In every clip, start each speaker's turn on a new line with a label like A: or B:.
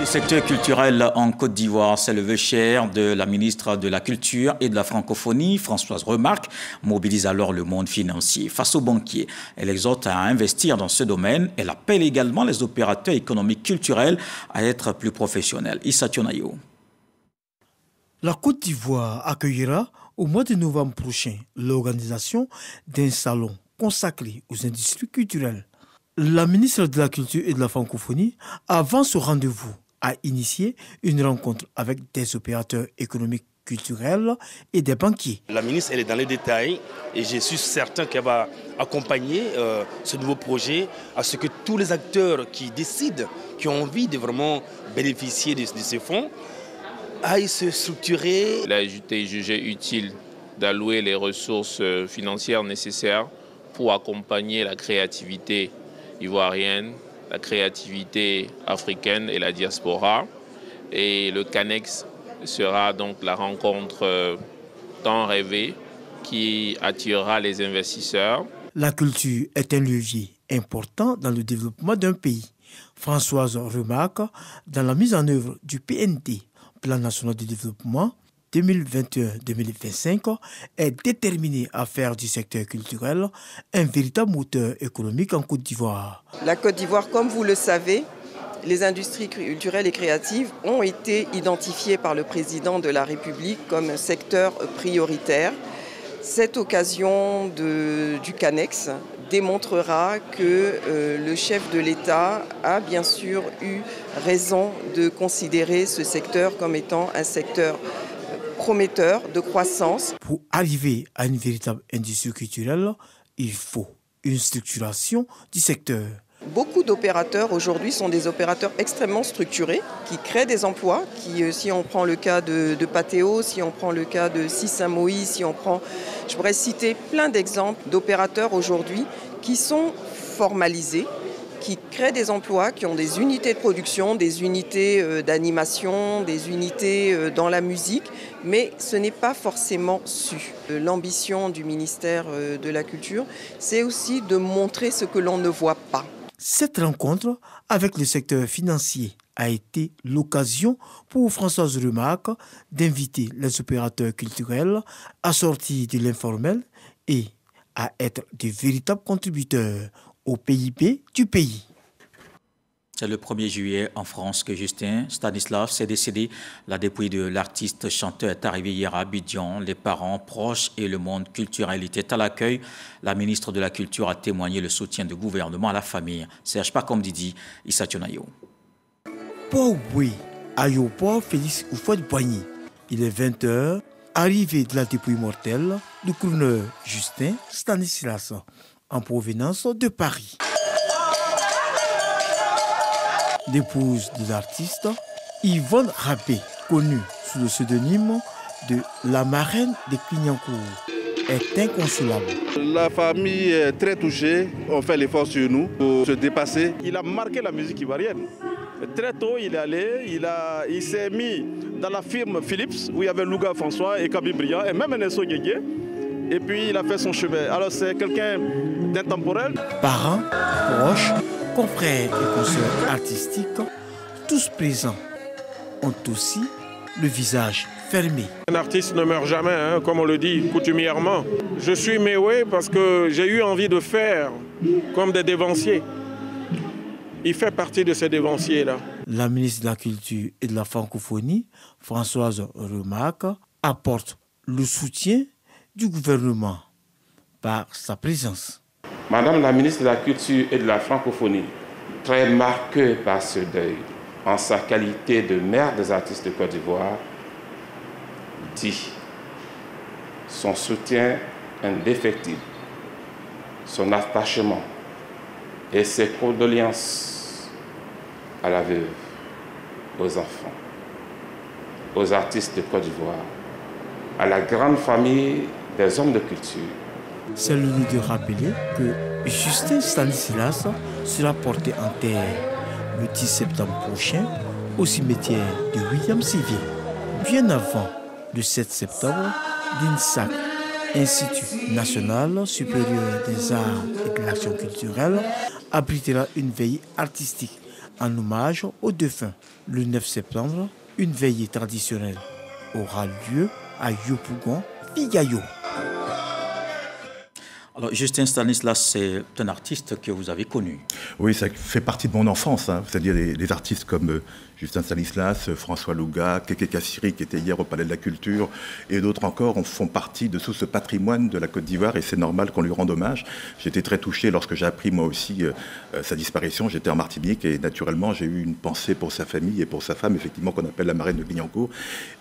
A: Le secteur culturel en Côte d'Ivoire, c'est le vœu cher de la ministre de la Culture et de la Francophonie, Françoise Remarque, mobilise alors le monde financier. Face aux banquiers, elle exhorte à investir dans ce domaine. Elle appelle également les opérateurs économiques culturels à être plus professionnels. Issa Tionayo.
B: La Côte d'Ivoire accueillera au mois de novembre prochain l'organisation d'un salon consacré aux industries culturelles. La ministre de la Culture et de la Francophonie, avant ce rendez-vous, a initié une rencontre avec des opérateurs économiques culturels et des banquiers.
C: La ministre, elle est dans les détails et je suis certain qu'elle va accompagner ce nouveau projet à ce que tous les acteurs qui décident, qui ont envie de vraiment bénéficier de ces fonds, aillent se structurer.
D: Il a été jugé utile d'allouer les ressources financières nécessaires pour accompagner la créativité ivoirienne, la créativité africaine et la diaspora. Et le CANEX sera donc la rencontre tant rêvée qui attirera les investisseurs.
B: La culture est un levier important dans le développement d'un pays. Françoise Remarque, dans la mise en œuvre du PND, Plan national de développement 2021-2025, est déterminée à faire du secteur culturel un véritable moteur économique en Côte d'Ivoire.
E: La Côte d'Ivoire, comme vous le savez, les industries culturelles et créatives ont été identifiées par le président de la République comme secteur prioritaire. Cette occasion du CANEX démontrera que le chef de l'État a bien sûr eu raison de considérer ce secteur comme étant un secteur prometteur de croissance.
B: Pour arriver à une véritable industrie culturelle, il faut une structuration du secteur.
E: Beaucoup d'opérateurs aujourd'hui sont des opérateurs extrêmement structurés qui créent des emplois. Si on prend le cas de Patéo, si on prend le cas de Saint-Moïse, je pourrais citer plein d'exemples d'opérateurs aujourd'hui qui sont formalisés, qui créent des emplois, qui ont des unités de production, des unités d'animation, des unités dans la musique, mais ce n'est pas forcément su. L'ambition du ministère de la Culture, c'est aussi de montrer ce que l'on ne voit pas.
B: Cette rencontre avec le secteur financier a été l'occasion pour Françoise Remarque d'inviter les opérateurs culturels à sortir de l'informel et à être de véritables contributeurs au PIB du pays.
A: C'est le 1er juillet en France que Justin Stanislas s'est décédé. La dépouille de l'artiste chanteur est arrivée hier à Abidjan. Les parents, proches et le monde culturel étaient à l'accueil. La ministre de la Culture a témoigné le soutien du gouvernement à la famille. Serge Pakom-Didi, Issa Tionayo.
B: Port-Boué, aéroport Félix Houphouët-Boigny. Il est 20h, arrivée de la dépouille mortelle du crooner Justin Stanislas en provenance de Paris. L'épouse de l'artiste, Yvonne Rabé, connue sous le pseudonyme de la marraine des Clignancourt, est inconsolable.
F: La famille est très touchée, on fait l'effort sur nous pour se dépasser. Il a marqué la musique ivoirienne. Très tôt, il est allé, il s'est mis dans la firme Philips, où il y avait Louga François et Kaby Briand, et même Nelson Guégué. Et puis il a fait son chemin. Alors c'est quelqu'un d'intemporel.
B: Parents, proches, confrères et consoeurs artistiques, tous présents, ont aussi le visage fermé.
G: Un artiste ne meurt jamais, comme on le dit coutumièrement. Je suis méoué parce que j'ai eu envie de faire comme des dévanciers. Il fait partie de ces dévanciers-là.
B: La ministre de la Culture et de la Francophonie, Françoise Remarque, apporte le soutien du gouvernement par sa présence.
H: Madame la ministre de la Culture et de la Francophonie, très marquée par ce deuil, en sa qualité de mère des artistes de Côte d'Ivoire, dit son soutien indéfectible, son attachement et ses condoléances à la veuve, aux enfants, aux artistes de Côte d'Ivoire, à la grande famille des hommes de culture.
B: C'est le lieu de rappeler que Justin Stanislas sera porté en terre le 10 septembre prochain au cimetière de William Civil. Bien avant le 7 septembre, l'INSAC, Institut national supérieur des arts et de l'action culturelle, abritera une veille artistique en hommage aux défunts. Le 9 septembre, une veillée traditionnelle aura lieu à Yopougon, Figayo.
A: Alors, Justin Stanislas, c'est un artiste que vous avez connu.
I: Oui, ça fait partie de mon enfance, c'est-à-dire des artistes comme Justin Stanislas, François Louga, Kéké Kassiri, qui était hier au Palais de la Culture, et d'autres encore font partie de tout ce patrimoine de la Côte d'Ivoire, et c'est normal qu'on lui rende hommage. J'étais très touché lorsque j'ai appris moi aussi sa disparition. J'étais en Martinique, et naturellement, j'ai eu une pensée pour sa famille et pour sa femme, effectivement, qu'on appelle la marraine de Guignancourt.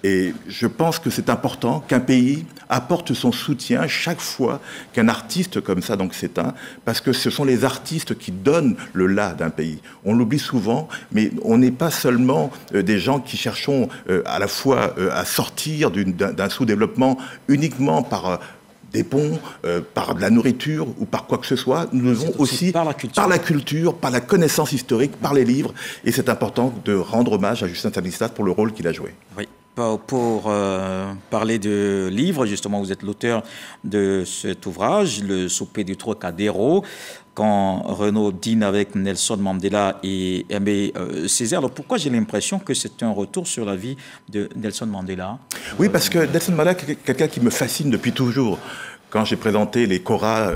I: Et je pense que c'est important qu'un pays apporte son soutien chaque fois qu'un artiste comme ça donc s'éteint, parce que ce sont les artistes qui donnent le là d'un pays. On l'oublie souvent, mais on n'est pas seulement des gens qui cherchons à la fois à sortir d'un sous-développement uniquement par des ponts, par de la nourriture ou par quoi que ce soit. Nous devons aussi par la culture, par la connaissance historique, par les livres, et c'est important de rendre hommage à Justin Stanislas pour le rôle qu'il a joué.
A: Oui. Pour parler de livres, justement, vous êtes l'auteur de cet ouvrage, Le souper du Trocadéro, quand Renaud dîne avec Nelson Mandela et Aimé Césaire. Alors pourquoi j'ai l'impression que c'est un retour sur la vie de Nelson Mandela?
I: Oui, parce que Nelson Mandela est quelqu'un qui me fascine depuis toujours. Quand j'ai présenté les Koras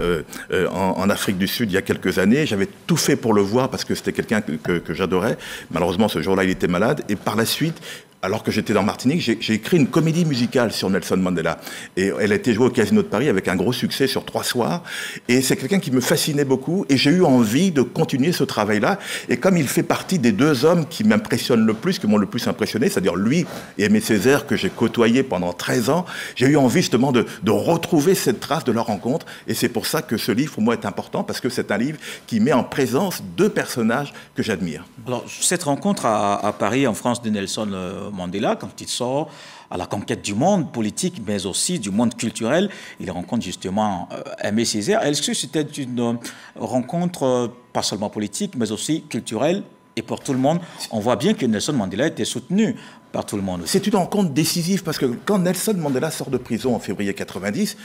I: en Afrique du Sud il y a quelques années, j'avais tout fait pour le voir parce que c'était quelqu'un que j'adorais. Malheureusement, ce jour-là, il était malade. Et par la suite, alors que j'étais dans Martinique, j'ai écrit une comédie musicale sur Nelson Mandela. Et elle a été jouée au Casino de Paris avec un gros succès sur 3 soirs. Et c'est quelqu'un qui me fascinait beaucoup. Et j'ai eu envie de continuer ce travail-là. Et comme il fait partie des 2 hommes qui m'impressionnent le plus, qui m'ont le plus impressionné, c'est-à-dire lui et Aimé Césaire, que j'ai côtoyé pendant 13 ans, j'ai eu envie justement de retrouver cette trace de leur rencontre. Et c'est pour ça que ce livre, pour moi, est important, parce que c'est un livre qui met en présence 2 personnages que j'admire.
A: Alors, cette rencontre à Paris, en France, de Nelson Mandela, quand il sort à la conquête du monde politique, mais aussi du monde culturel, il rencontre justement Aimé Césaire. Est-ce que c'était une rencontre pas seulement politique, mais aussi culturelle et pour tout le monde? On voit bien que Nelson Mandela était soutenu par tout le monde aussi.
I: C'est une rencontre décisive, parce que quand Nelson Mandela sort de prison en février 90,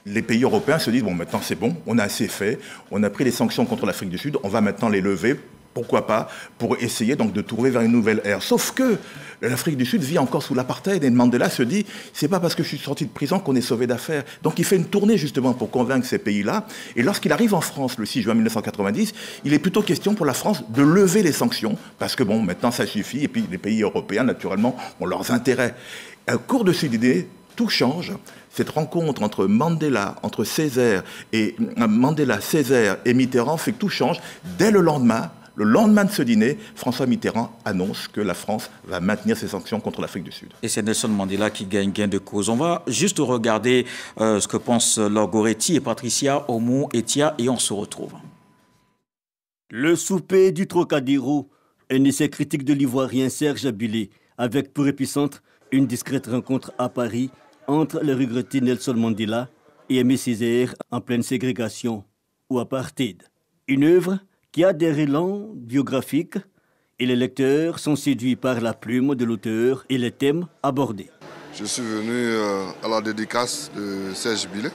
I: les pays européens se disent, bon, maintenant c'est bon, on a assez fait, on a pris les sanctions contre l'Afrique du Sud, on va maintenant les lever. Pourquoi pas, pour essayer donc de trouver vers une nouvelle ère. Sauf que l'Afrique du Sud vit encore sous l'apartheid, et Mandela se dit, c'est pas parce que je suis sorti de prison qu'on est sauvé d'affaires. Donc il fait une tournée justement pour convaincre ces pays-là. Et lorsqu'il arrive en France le 6 juin 1990, il est plutôt question pour la France de lever les sanctions, parce que bon, maintenant ça suffit, et puis les pays européens, naturellement, ont leurs intérêts. Au cours de cette idée, tout change. Cette rencontre entre Mandela, entre Césaire et Mandela, Césaire et Mitterrand fait que tout change. Dès le lendemain de ce dîner, François Mitterrand annonce que la France va maintenir ses sanctions contre l'Afrique du Sud.
A: Et c'est Nelson Mandela qui gagne gain de cause. On va juste regarder ce que pensent Laure Goretti et Patricia Oumou-Etia, et on se retrouve.
J: Le souper du Trocadéro, un essai critique de l'Ivoirien Serge Bilé, avec pour épicentre une discrète rencontre à Paris entre le regretté Nelson Mandela et Aimé Césaire en pleine ségrégation ou apartheid. Une œuvre qui a des relents biographiques, et les lecteurs sont séduits par la plume de l'auteur et les thèmes abordés.
K: Je suis venu à la dédicace de Serge Bilé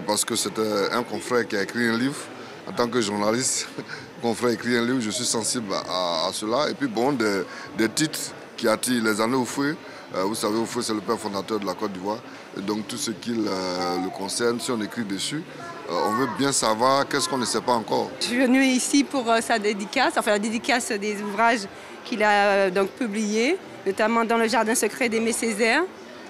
K: parce que c'était un confrère qui a écrit un livre. En tant que journaliste, confrère écrit un livre, je suis sensible à cela. Et puis bon, des titres qui attirent les années au feu. Vous savez, Oufoué, c'est le père fondateur de la Côte d'Ivoire. Et donc tout ce qui le concerne, si on écrit dessus, on veut bien savoir qu'est-ce qu'on ne sait pas encore.
L: Je suis venue ici pour sa dédicace, enfin la dédicace des ouvrages qu'il a donc publiés, notamment dans le Jardin secret d'Aimé Césaire.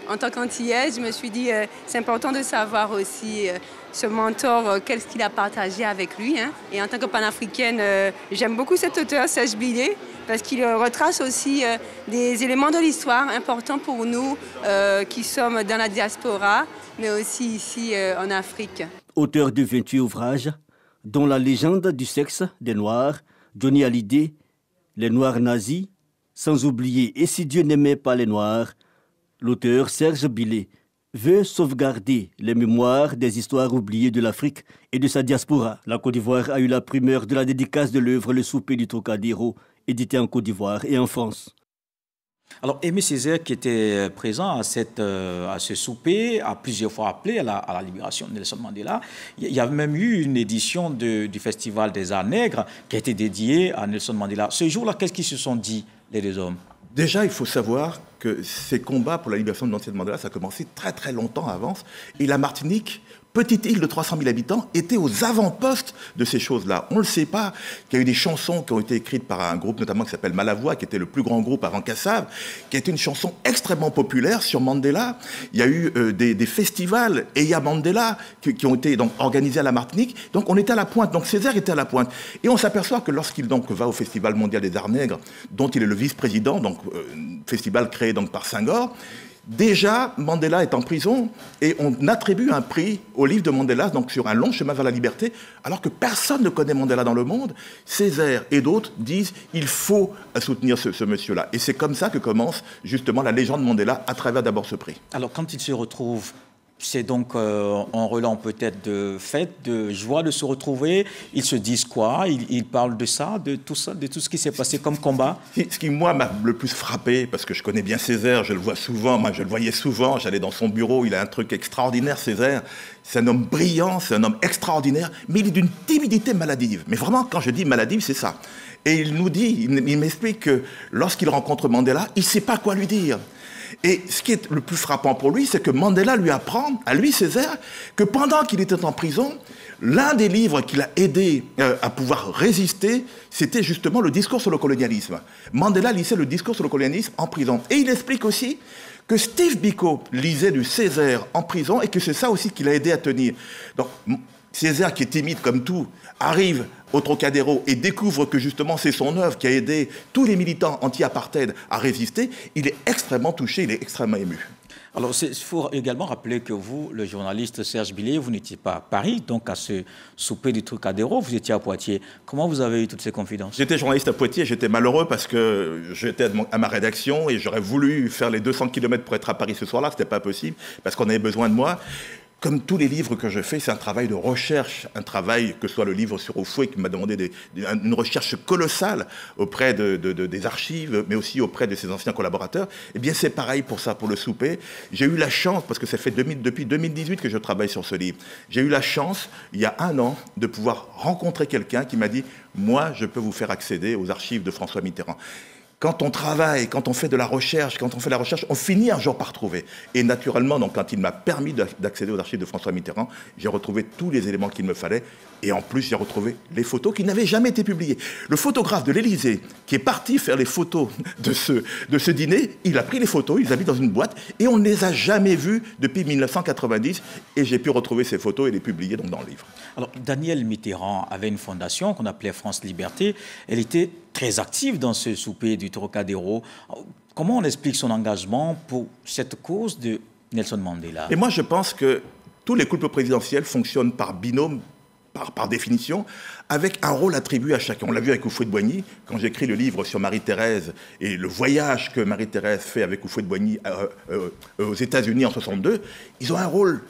L: En tant qu'antillaise, je me suis dit c'est important de savoir aussi ce mentor, qu'est-ce qu'il a partagé avec lui. Et en tant que panafricaine, j'aime beaucoup cet auteur, Serge Bilé, parce qu'il retrace aussi des éléments de l'histoire importants pour nous qui sommes dans la diaspora, mais aussi ici en Afrique.
J: Auteur de 28 ouvrages, dont La légende du sexe des Noirs, Johnny Hallyday, Les Noirs nazis, sans oublier Et si Dieu n'aimait pas les Noirs, l'auteur Serge Bilé veut sauvegarder les mémoires des histoires oubliées de l'Afrique et de sa diaspora. La Côte d'Ivoire a eu la primeur de la dédicace de l'œuvre Le souper du Trocadéro, édité en Côte d'Ivoire et en France.
A: Alors, Aimé Césaire, qui était présent à ce souper, a plusieurs fois appelé à la libération de Nelson Mandela. Il y a même eu une édition du Festival des Arts Nègres qui a été dédiée à Nelson Mandela. Ce jour-là, qu'est-ce qu'ils se sont dit, les deux hommes?
I: Déjà, il faut savoir que ces combats pour la libération de Nelson Mandela, ça a commencé très très longtemps avant. Et la Martinique, petite île de 300 000 habitants, était aux avant-postes de ces choses-là. On ne le sait pas, qu'il y a eu des chansons qui ont été écrites par un groupe notamment qui s'appelle Malavoie, qui était le plus grand groupe avant Kassav, qui a été une chanson extrêmement populaire sur Mandela. Il y a eu des festivals Eya Mandela qui ont été donc organisés à la Martinique. Donc on était à la pointe, donc Césaire était à la pointe. Et on s'aperçoit que lorsqu'il donc va au Festival mondial des arts nègres, dont il est le vice-président, donc festival créé donc par Senghor, déjà, Mandela est en prison et on attribue un prix au livre de Mandela, donc sur un long chemin vers la liberté, alors que personne ne connaît Mandela dans le monde. Césaire et d'autres disent il faut soutenir ce monsieur-là. Et c'est comme ça que commence justement la légende Mandela à travers d'abord ce prix.
A: Alors quand il se retrouve, c'est donc en relent peut-être de fête, de joie de se retrouver. Ils se disent quoi? Ils parlent de ça, de tout ce qui s'est passé comme combat.
I: Ce qui, moi, m'a le plus frappé, parce que je connais bien Césaire, je le vois souvent, moi je le voyais souvent, j'allais dans son bureau, il a un truc extraordinaire, Césaire. C'est un homme brillant, c'est un homme extraordinaire, mais il est d'une timidité maladive. Mais vraiment, quand je dis maladive, c'est ça. Et il nous dit, il m'explique que lorsqu'il rencontre Mandela, il ne sait pas quoi lui dire. Et ce qui est le plus frappant pour lui, c'est que Mandela lui apprend, à lui Césaire, que pendant qu'il était en prison, l'un des livres qui l'a aidé à pouvoir résister, c'était justement le discours sur le colonialisme. Mandela lisait le discours sur le colonialisme en prison. Et il explique aussi que Steve Biko lisait du Césaire en prison et que c'est ça aussi qui l'a aidé à tenir. Donc Césaire, qui est timide comme tout, arrive au Trocadéro et découvre que justement c'est son œuvre qui a aidé tous les militants anti-apartheid à résister. Il est extrêmement touché, il est extrêmement ému.
A: Alors, il faut également rappeler que vous, le journaliste Serge Billet, vous n'étiez pas à Paris, donc à ce souper du Trocadéro, vous étiez à Poitiers. Comment vous avez eu toutes ces confidences?
I: J'étais journaliste à Poitiers, j'étais malheureux parce que j'étais à ma rédaction et j'aurais voulu faire les 200 km pour être à Paris ce soir-là, ce n'était pas possible parce qu'on avait besoin de moi. Comme tous les livres que je fais, c'est un travail de recherche, un travail, que ce soit le livre sur Houphouët, qui m'a demandé une recherche colossale auprès des archives, mais aussi auprès de ses anciens collaborateurs. Eh bien, c'est pareil pour ça, pour le souper. J'ai eu la chance, parce que ça fait depuis 2018 que je travaille sur ce livre, j'ai eu la chance, il y a 1 an, de pouvoir rencontrer quelqu'un qui m'a dit « Moi, je peux vous faire accéder aux archives de François Mitterrand ». Quand on travaille, quand on fait de la recherche, on finit un jour par trouver. Et naturellement, donc, quand il m'a permis d'accéder aux archives de François Mitterrand, j'ai retrouvé tous les éléments qu'il me fallait. Et en plus, j'ai retrouvé les photos qui n'avaient jamais été publiées. Le photographe de l'Élysée, qui est parti faire les photos de ce dîner, il a pris les photos, il les a mis dans une boîte, et on ne les a jamais vues depuis 1990. Et j'ai pu retrouver ces photos et les publier donc, dans le livre.
A: Alors, Danielle Mitterrand avait une fondation qu'on appelait France Liberté. Elle était très active dans ce souper du Trocadéro. Comment on explique son engagement pour cette cause de Nelson Mandela?
I: Et moi, je pense que tous les couples présidentiels fonctionnent par binôme, par définition, avec un rôle attribué à chacun. On l'a vu avec Houphouët-Boigny, quand j'écris le livre sur Marie-Thérèse et le voyage que Marie-Thérèse fait avec Houphouët-Boigny aux États-Unis en 62, ils ont un rôle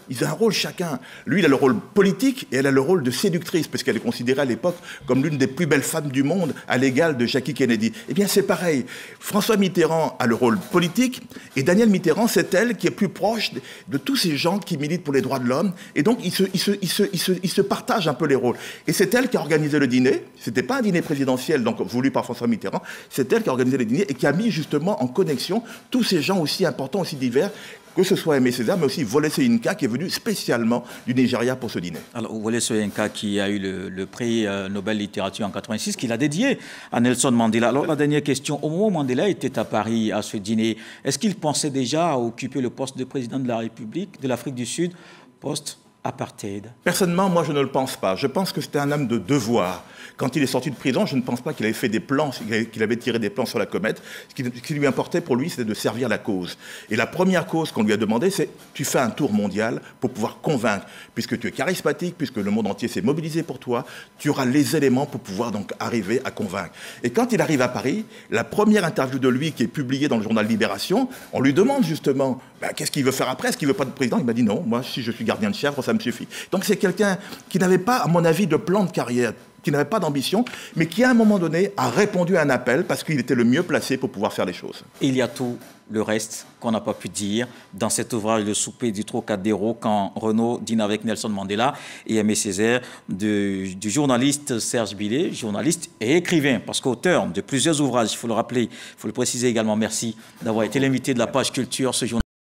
I: chacun. Lui, il a le rôle politique et elle a le rôle de séductrice, parce qu'elle est considérée à l'époque comme l'une des plus belles femmes du monde, à l'égal de Jackie Kennedy. Eh bien, c'est pareil. François Mitterrand a le rôle politique et Danielle Mitterrand, c'est elle qui est plus proche de tous ces gens qui militent pour les droits de l'homme. Et donc, ils se partagent un peu les rôles. Et c'est elle qui a organisé le dîner. C'était pas un dîner présidentiel donc voulu par François Mitterrand. C'est elle qui a organisé le dîner et qui a mis justement en connexion tous ces gens aussi importants, aussi divers, que ce soit Aimé Césaire, mais aussi Wole Soyinka qui est venu spécialement du Nigeria pour ce dîner.
A: Alors Wole Soyinka qui a eu le prix Nobel littérature en 86, qu'il a dédié à Nelson Mandela. Alors la dernière question, au moment où Mandela était à Paris à ce dîner, est-ce qu'il pensait déjà à occuper le poste de président de la République de l'Afrique du Sud, post-apartheid?
I: Personnellement, moi je ne le pense pas. Je pense que c'était un homme de devoir. Quand il est sorti de prison, je ne pense pas qu'il avait fait des plans, qu'il avait tiré des plans sur la comète. Ce qui lui importait pour lui, c'était de servir la cause. Et la première cause qu'on lui a demandé, c'est « tu fais un tour mondial pour pouvoir convaincre. Puisque tu es charismatique, puisque le monde entier s'est mobilisé pour toi, tu auras les éléments pour pouvoir donc arriver à convaincre. » Et quand il arrive à Paris, la première interview de lui qui est publiée dans le journal Libération, on lui demande justement qu'est-ce qu'il veut faire après, est-ce qu'il veut pas de président? Il m'a dit non, moi si je suis gardien de chèvre, ça me suffit. Donc c'est quelqu'un qui n'avait pas, à mon avis, de plan de carrière. qui n'avait pas d'ambition, mais qui, à un moment donné, a répondu à un appel parce qu'il était le mieux placé pour pouvoir faire les choses.
A: Il y a tout le reste qu'on n'a pas pu dire dans cet ouvrage Le souper du Trocadéro, quand Renaud dîne avec Nelson Mandela et Aimé Césaire, du journaliste Serge Billet, journaliste et écrivain, parce qu'auteur de plusieurs ouvrages, il faut le rappeler, il faut le préciser également. Merci d'avoir été l'invité de la page culture ce journal.